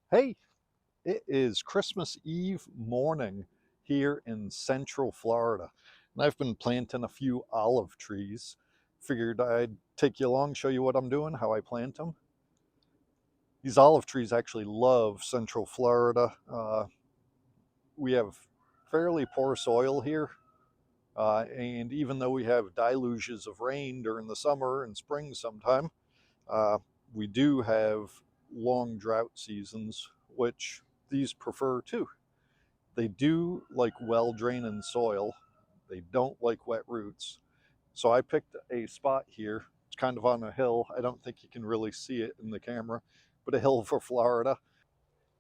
Hey, it is Christmas Eve morning here in Central Florida, and I've been planting a few olive trees. Figured I'd take you along, show you what I'm doing, how I plant them. These olive trees actually love Central Florida. We have fairly poor soil here, and even though we have deluges of rain during the summer and spring sometime, uh, we do have long drought seasons, which these prefer too. They do like well draining soil. They don't like wet roots. So I picked a spot here. It's kind of on a hill. I don't think you can really see it in the camera, but a hill for Florida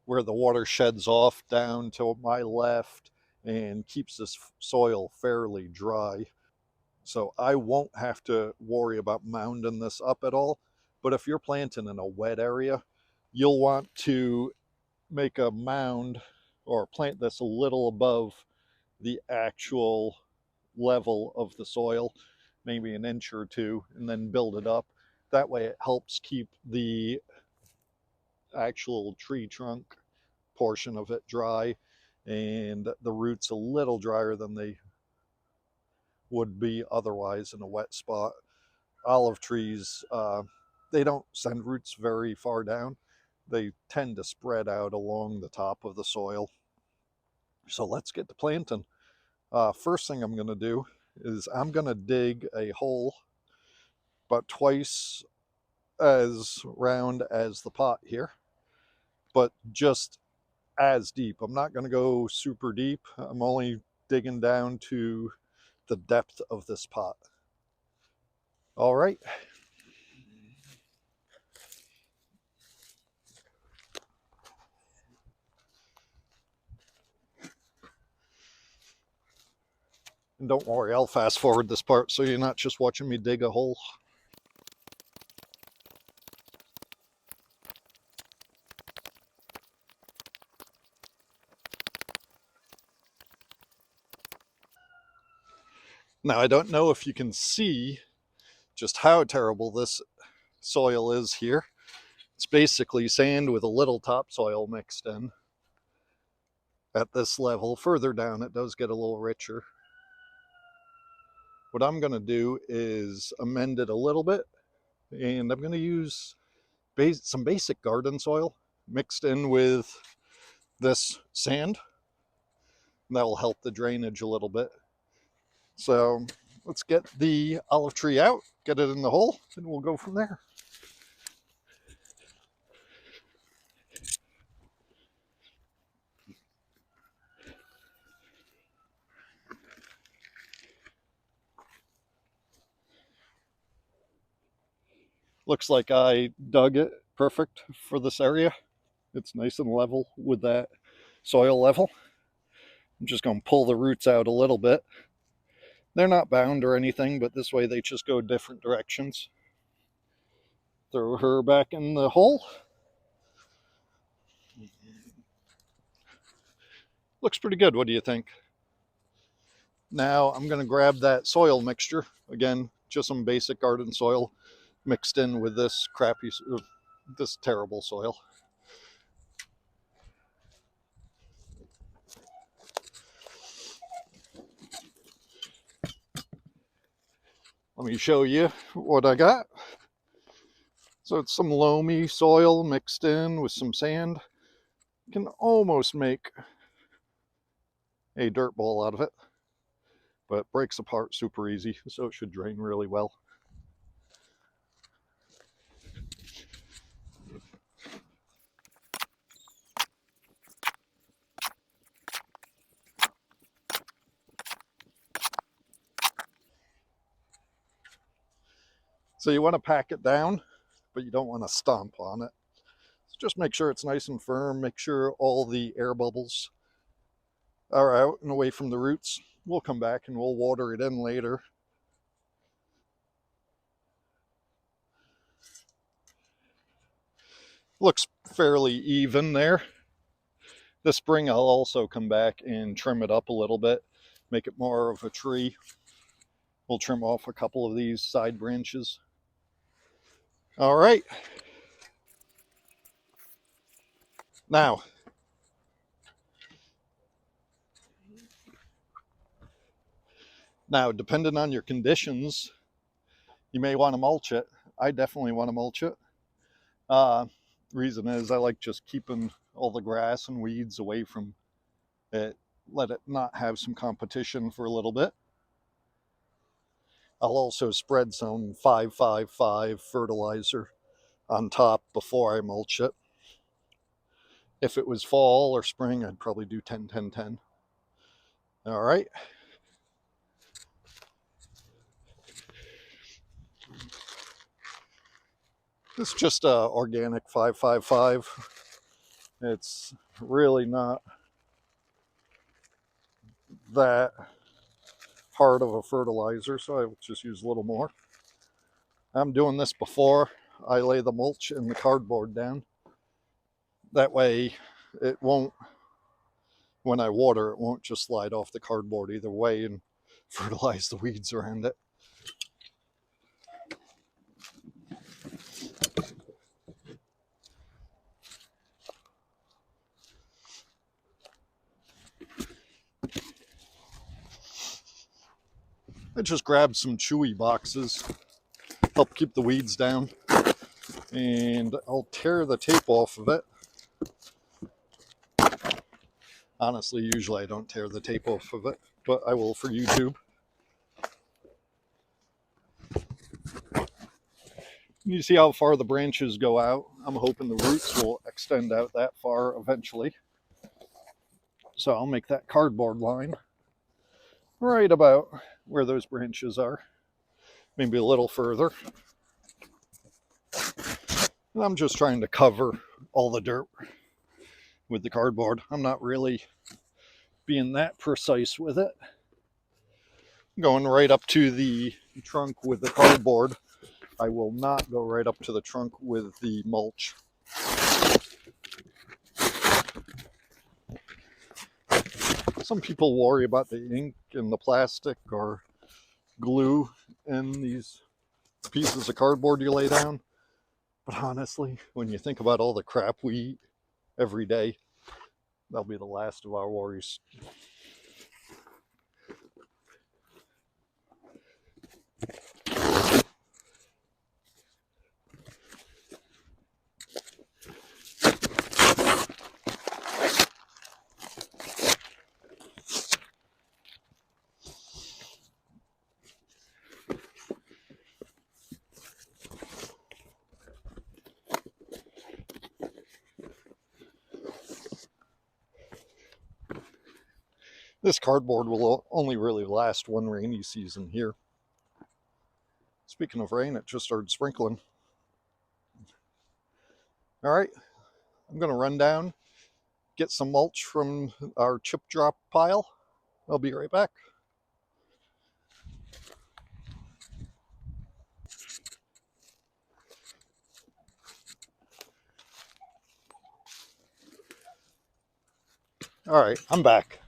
where the water sheds off down to my left and keeps this soil fairly dry. So I won't have to worry about mounding this up at all. But if you're planting in a wet area, you'll want to make a mound or plant this a little above the actual level of the soil, maybe an inch or two, and then build it up. That way, it helps keep the actual tree trunk portion of it dry and the roots a little drier than they would be otherwise in a wet spot. Olive trees, they don't send roots very far down. They tend to spread out along the top of the soil. So let's get to planting. First thing I'm going to do is I'm going to dig a hole about twice as round as the pot here, but just as deep. I'm not going to go super deep. I'm only digging down to the depth of this pot. All right. And don't worry, I'll fast forward this part so you're not just watching me dig a hole. Now, I don't know if you can see just how terrible this soil is here. It's basically sand with a little topsoil mixed in. At this level, further down, it does get a little richer. What I'm going to do is amend it a little bit, and I'm going to use some basic garden soil mixed in with this sand. That will help the drainage a little bit. So let's get the olive tree out, get it in the hole, and we'll go from there. Looks like I dug it perfect for this area. It's nice and level with that soil level. I'm just going to pull the roots out a little bit. They're not bound or anything, but this way they just go different directions. Throw her back in the hole. Looks pretty good. What do you think? Now I'm going to grab that soil mixture. Again, just some basic garden soil mixed in with this this terrible soil. Let me show you what I got. So it's some loamy soil mixed in with some sand. You can almost make a dirt ball out of it, but it breaks apart super easy, so it should drain really well. So you want to pack it down, but you don't want to stomp on it. So just make sure it's nice and firm. Make sure all the air bubbles are out and away from the roots. We'll come back and we'll water it in later. Looks fairly even there. This spring I'll also come back and trim it up a little bit, make it more of a tree. We'll trim off a couple of these side branches. All right. Now, depending on your conditions, you may want to mulch it. I definitely want to mulch it. Reason is I like just keeping all the grass and weeds away from it. Let it not have some competition for a little bit. I'll also spread some 5-5-5 fertilizer on top before I mulch it. If it was fall or spring, I'd probably do 10-10-10. All right. It's just organic 5-5-5. It's really not that hard of a fertilizer, so I will just use a little more. I'm doing this before I lay the mulch and the cardboard down. That way it won't, when I water, it won't just slide off the cardboard either way and fertilize the weeds around it. I just grabbed some chewy boxes, help keep the weeds down, and I'll tear the tape off of it. Honestly, usually I don't tear the tape off of it, but I will for YouTube. You see how far the branches go out? I'm hoping the roots will extend out that far eventually. So I'll make that cardboard line right about where those branches are, maybe a little further. And I'm just trying to cover all the dirt with the cardboard. I'm not really being that precise with it. Going right up to the trunk with the cardboard. I will not go right up to the trunk with the mulch. Some people worry about the ink and the plastic or glue in these pieces of cardboard you lay down. But honestly, when you think about all the crap we eat every day, that'll be the last of our worries. This cardboard will only really last one rainy season here. Speaking of rain, it just started sprinkling. All right, I'm going to run down, get some mulch from our chip drop pile. I'll be right back. All right, I'm back.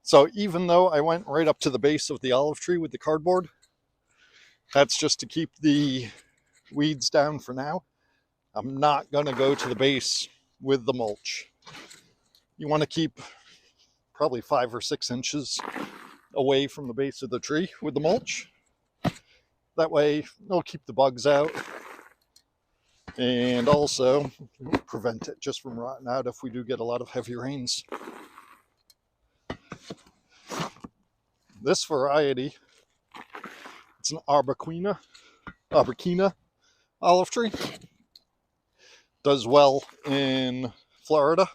So even though I went right up to the base of the olive tree with the cardboard, that's just to keep the weeds down for now. I'm not going to go to the base with the mulch. You want to keep probably 5 or 6 inches away from the base of the tree with the mulch. That way it'll keep the bugs out and also prevent it just from rotting out if we do get a lot of heavy rains. This variety, it's an Arbequina olive tree. Does well in Florida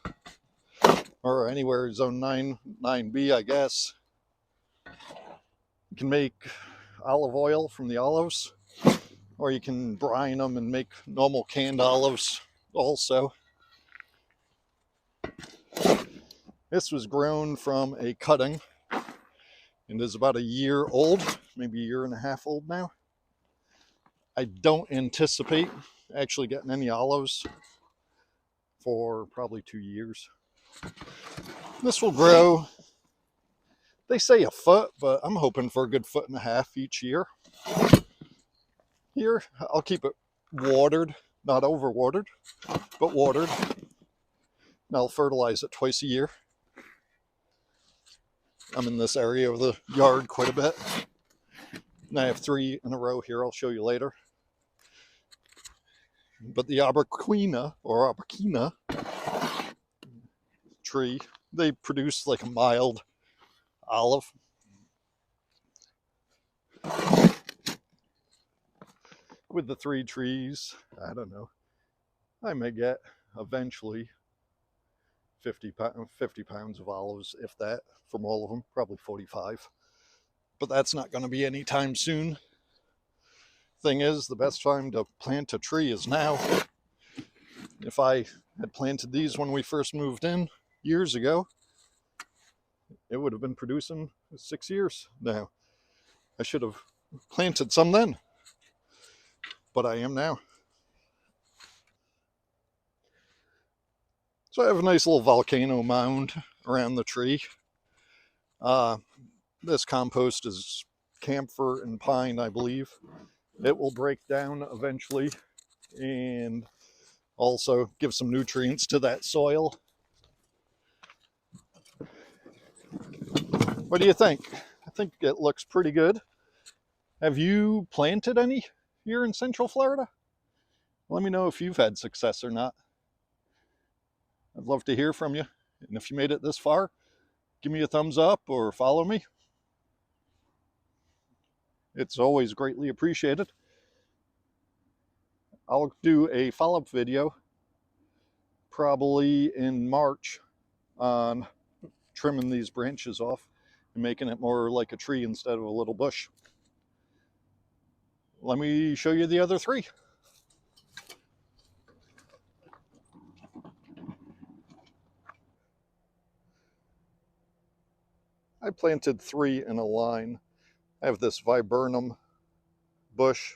or anywhere zone 9B, I guess. You can make olive oil from the olives, or you can brine them and make normal canned olives also. This was grown from a cutting and is about a year old, maybe a year and a half old now. I don't anticipate actually getting any olives for probably 2 years. This will grow, they say a foot, but I'm hoping for a good 1.5 feet each year. Here, I'll keep it watered, not over watered, but watered. And I'll fertilize it twice a year. I'm in this area of the yard quite a bit. And I have 3 in a row here, I'll show you later. But the Aberquina, or Aberquina tree, they produce like a mild olive. With the 3 trees, I don't know, I may get eventually 50 pounds of olives, if that, from all of them, probably 45. But that's not going to be anytime soon. Thing is, the best time to plant a tree is now. If I had planted these when we first moved in years ago, it would have been producing 6 years now. I should have planted some then, but I am now. So I have a nice little volcano mound around the tree. This compost is camphor and pine, I believe. It will break down eventually and also give some nutrients to that soil. What do you think? I think it looks pretty good. Have you planted any here in Central Florida? Let me know if you've had success or not. I'd love to hear from you. And if you made it this far, give me a thumbs up or follow me. It's always greatly appreciated. I'll do a follow-up video probably in March on trimming these branches off and making it more like a tree instead of a little bush. Let me show you the other 3. I planted 3 in a line. I have this viburnum bush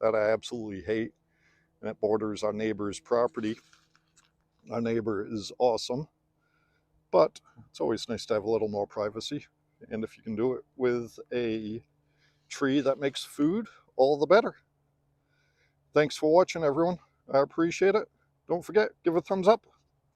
that I absolutely hate, and it borders our neighbor's property. Our neighbor is awesome, but it's always nice to have a little more privacy. And if you can do it with a tree that makes food, all the better. Thanks for watching, everyone. I appreciate it. Don't forget, give a thumbs up.